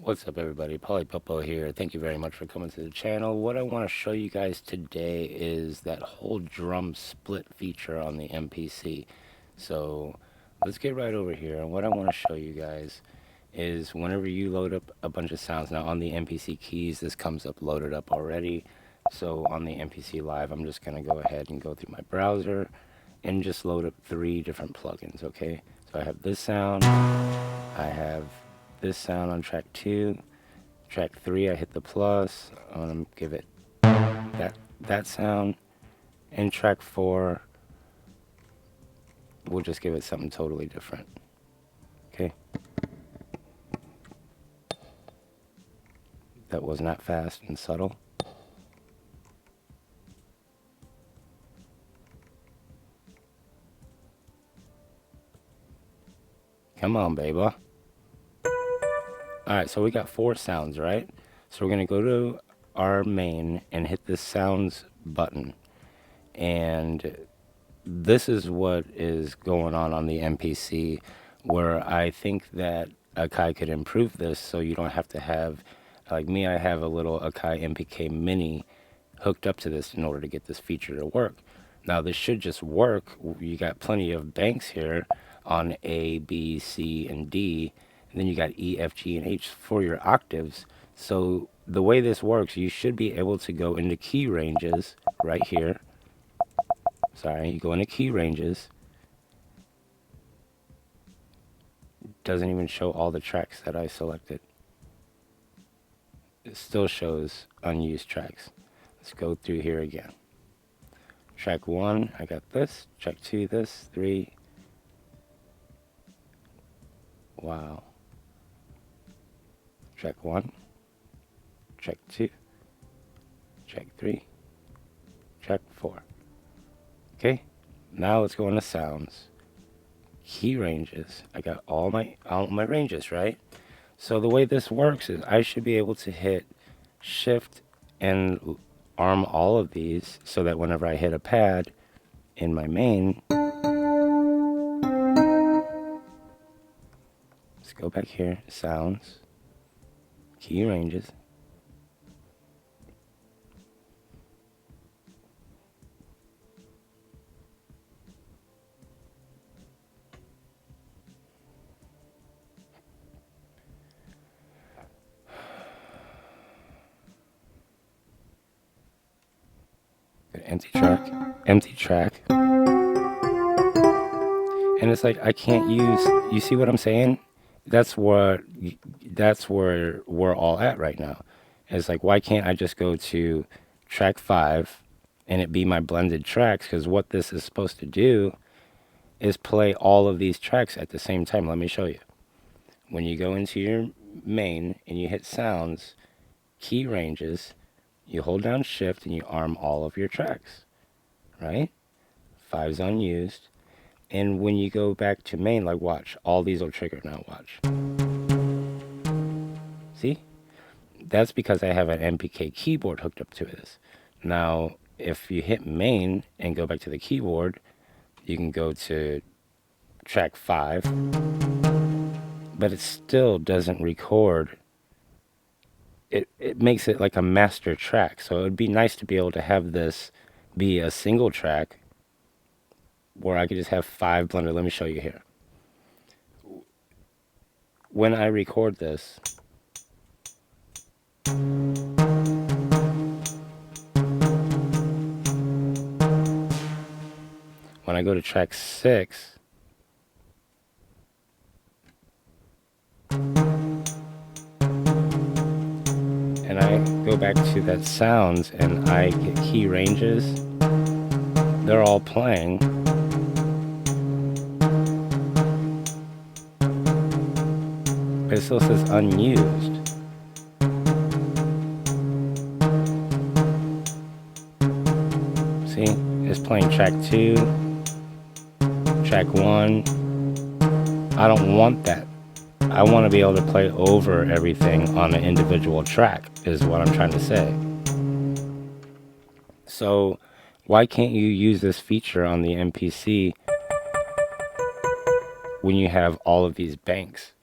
What's up, everybody? Popo here. Thank you very much for coming to the channel. What I want to show you guys today is that whole drum split feature on the MPC. So let's get right over here. And what I want to show you guys is whenever you load up a bunch of sounds, now on the MPC keys, this comes up loaded up already. So on the MPC Live, I'm just going to go ahead and go through my browser and just load up 3 different plugins, okay? So I have this sound, I have this sound on track 2, track 3 I hit the plus, I'm gonna give it that sound, and track 4 we'll just give it something totally different. Okay, that was not fast and subtle. Come on, baby. Alright, so we got 4 sounds, right? So we're gonna go to our main and hit this sounds button, and this is what is going on the MPC, where I think that Akai could improve this so you don't have to have, like me, I have a little Akai MPK mini hooked up to this in order to get this feature to work. Now this should just work. You got plenty of banks here on A, B, C, and D, and then you got E, F, G, and H for your octaves. So the way this works, you should be able to go into key ranges right here. Sorry, you go into key ranges. Doesn't even show all the tracks that I selected. It still shows unused tracks. Let's go through here again. Track 1, I got this. Track 2, this. 3. Wow. Track 1. Track 2. Track 3. Track 4. Okay, now let's go into sounds. Key ranges. I got all my ranges, right? So the way this works is I should be able to hit shift and arm all of these so that whenever I hit a pad in my main, let's go back here, sounds, key ranges. Empty track. And it's like, I can't use, you see what I'm saying? That's where we're all at right now. It's like, why can't I just go to track 5 and it be my blended tracks? Because what this is supposed to do is play all of these tracks at the same time. Let me show you. When you go into your main and you hit sounds, key ranges, you hold down shift and you arm all of your tracks, right? 5's unused. And when you go back to main, like watch, all these will trigger now, watch. See? That's because I have an MPK keyboard hooked up to this. Now, if you hit main and go back to the keyboard, you can go to track 5, but it still doesn't record. It makes it like a master track. So it would be nice to be able to have this be a single track where I could just have 5 blended. Let me show you here. When I record this, when I go to track 6, and I go back to that sounds and I get key ranges, they're all playing. But it still says unused. See, it's playing track 2, track 1. I don't want that. I want to be able to play over everything on an individual track, is what I'm trying to say. So why can't you use this feature on the MPC when you have all of these banks?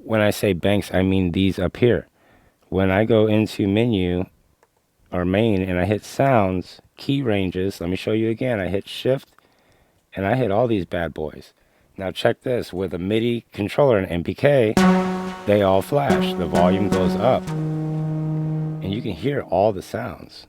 when I say banks, I mean these up here. When I go into menu or main and I hit sounds, key ranges, let me show you again. I hit shift and I hit all these bad boys. Now check this, with a MIDI controller and MPK, they all flash. The volume goes up and you can hear all the sounds.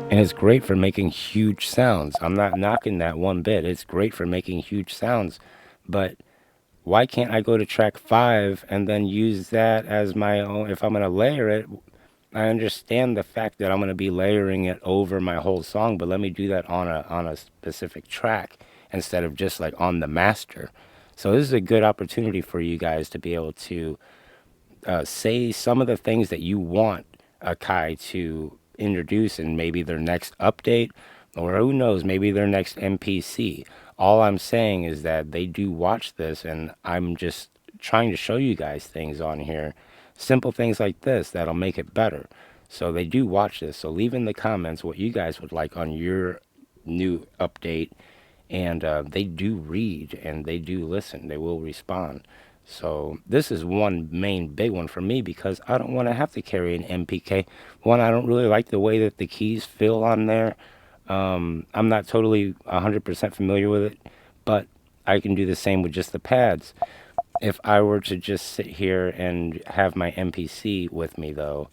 And it's great for making huge sounds. I'm not knocking that one bit. It's great for making huge sounds. But why can't I go to track 5 and then use that as my own? If I'm going to layer it, I understand the fact that I'm going to be layering it over my whole song, but let me do that on a specific track instead of just like on the master. So this is a good opportunity for you guys to be able to say some of the things that you want Akai to introduce in maybe their next update, or who knows, maybe their next MPC. All I'm saying is that they do watch this, and I'm just trying to show you guys things on here, simple things like this that'll make it better. So they do watch this. So leave in the comments what you guys would like on your new update, and they do read and they do listen. They will respond. So this is one main big one for me because I don't want to have to carry an MPK. One, I don't really like the way that the keys feel on there. I'm not totally 100% familiar with it, but I can do the same with just the pads. If I were to just sit here and have my MPC with me though,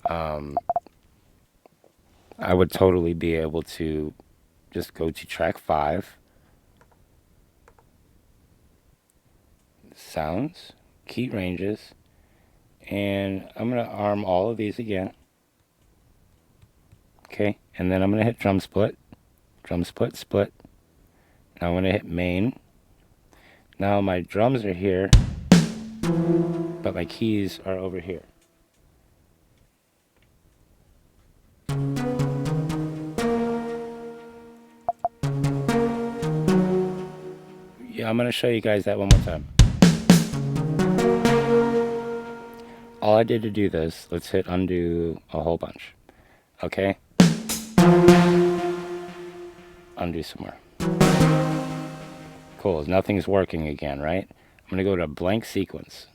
I would totally be able to just go to track 5, sounds, key ranges, and I'm going to arm all of these again. Okay, and then I'm going to hit drum split, split. Now I'm going to hit main. Now my drums are here, but my keys are over here. Yeah, I'm going to show you guys that one more time. All I did to do this, let's hit undo a whole bunch. Okay? Undo some more. Cool, nothing's working again, right? I'm going to go to blank sequence.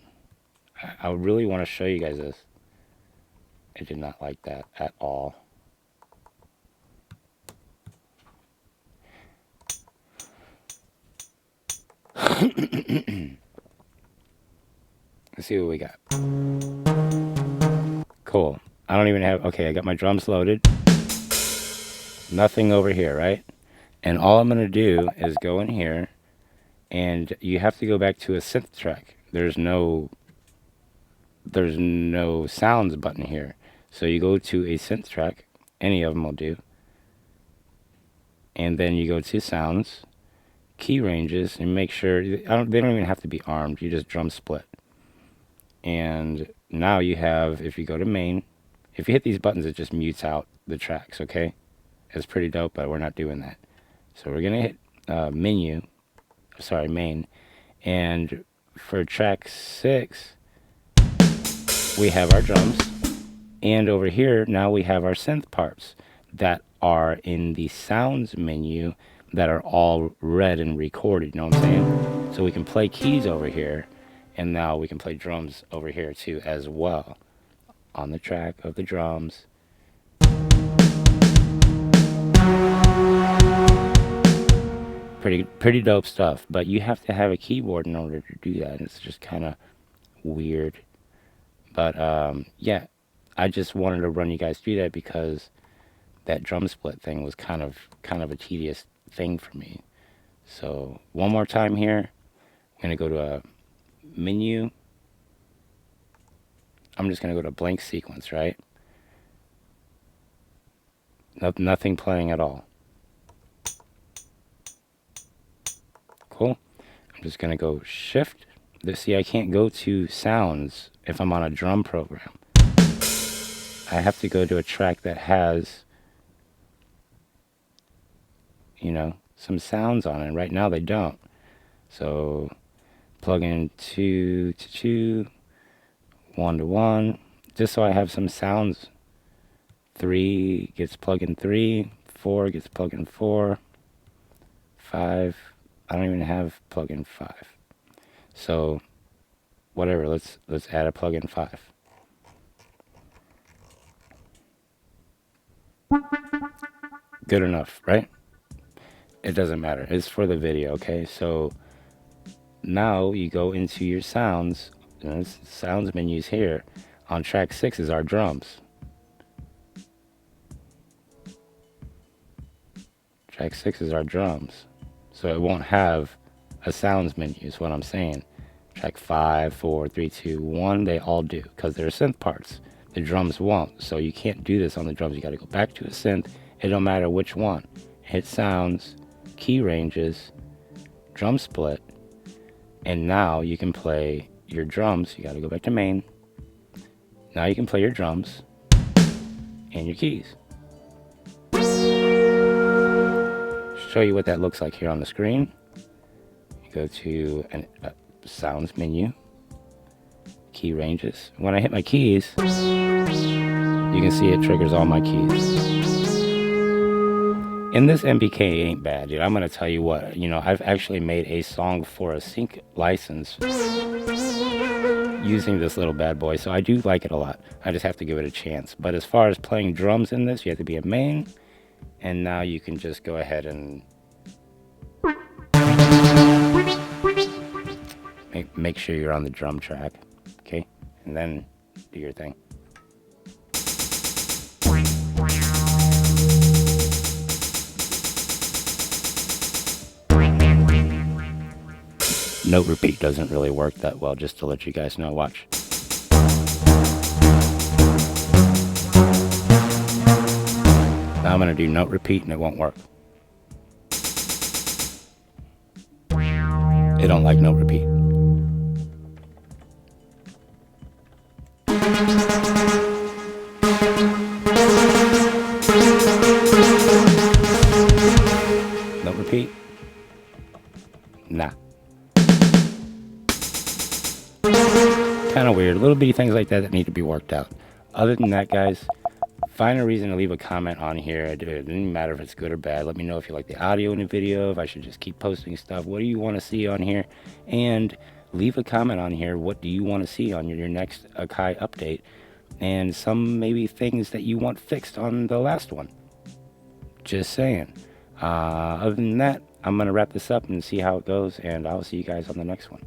I really want to show you guys this. I did not like that at all. Let's see what we got. Cool. I don't even have... Okay, I got my drums loaded. Nothing over here, right? And all I'm going to do is go in here, and you have to go back to a synth track. There's no sounds button here. So you go to a synth track. Any of them will do. And then you go to sounds, key ranges, and make sure... they don't even have to be armed. You just drum split. And now you have, if you go to main, if you hit these buttons, it just mutes out the tracks, okay? It's pretty dope, but we're not doing that. So we're going to hit main. And for track 6, we have our drums. And over here, now we have our synth parts that are in the sounds menu that are all read and recorded, you know what I'm saying? So we can play keys over here. And now we can play drums over here too as well. On the track of the drums. Pretty dope stuff. But you have to have a keyboard in order to do that. It's just kind of weird. But yeah, I just wanted to run you guys through that because that drum split thing was kind of a tedious thing for me. So one more time here. I'm going to go to a menu. I'm just going to go to blank sequence, right? Nothing playing at all. Cool. I'm just going to go shift. See, I can't go to sounds if I'm on a drum program. I have to go to a track that has, you know, some sounds on it. Right now they don't. So plug in 2 to 2, 1 to 1, just so I have some sounds. 3 gets plugged in 3, 4 gets plugged in 4, 5 I don't even have plugin 5. So whatever, let's add a plugin 5. Good enough, right? It doesn't matter. It's for the video, okay? So now you go into your sounds, sounds menus here. On track 6 is our drums. Track 6 is our drums. So it won't have a sounds menu is what I'm saying. Track 5, 4, 3, 2, 1, they all do because they're synth parts. The drums won't. So you can't do this on the drums. You got to go back to a synth. It don't matter which one. Hit sounds, key ranges, drum split, and now you can play your drums. You got to go back to main. Now you can play your drums and your keys. Show you what that looks like here on the screen. You go to a sounds menu, key ranges. When I hit my keys, you can see it triggers all my keys. And this MPK ain't bad, dude. I'm gonna tell you what, I've actually made a song for a sync license using this little bad boy, so I do like it a lot. I just have to give it a chance. But as far as playing drums in this, you have to be a main, and now you can just go ahead and make sure you're on the drum track, okay? And then do your thing. Note repeat doesn't really work that well, just to let you guys know. Watch. Now I'm going to do note repeat and it won't work. It don't like note repeat. Note repeat. Nah. Kind of weird. Little bitty things like that need to be worked out. Other than that, guys, find a reason to leave a comment on here. It doesn't matter if it's good or bad. Let me know if you like the audio in the video, if I should just keep posting stuff. What do you want to see on here? And leave a comment on here. What do you want to see on your next Akai update? And some maybe things that you want fixed on the last one. Just saying. Other than that, I'm going to wrap this up and see how it goes. And I'll see you guys on the next one.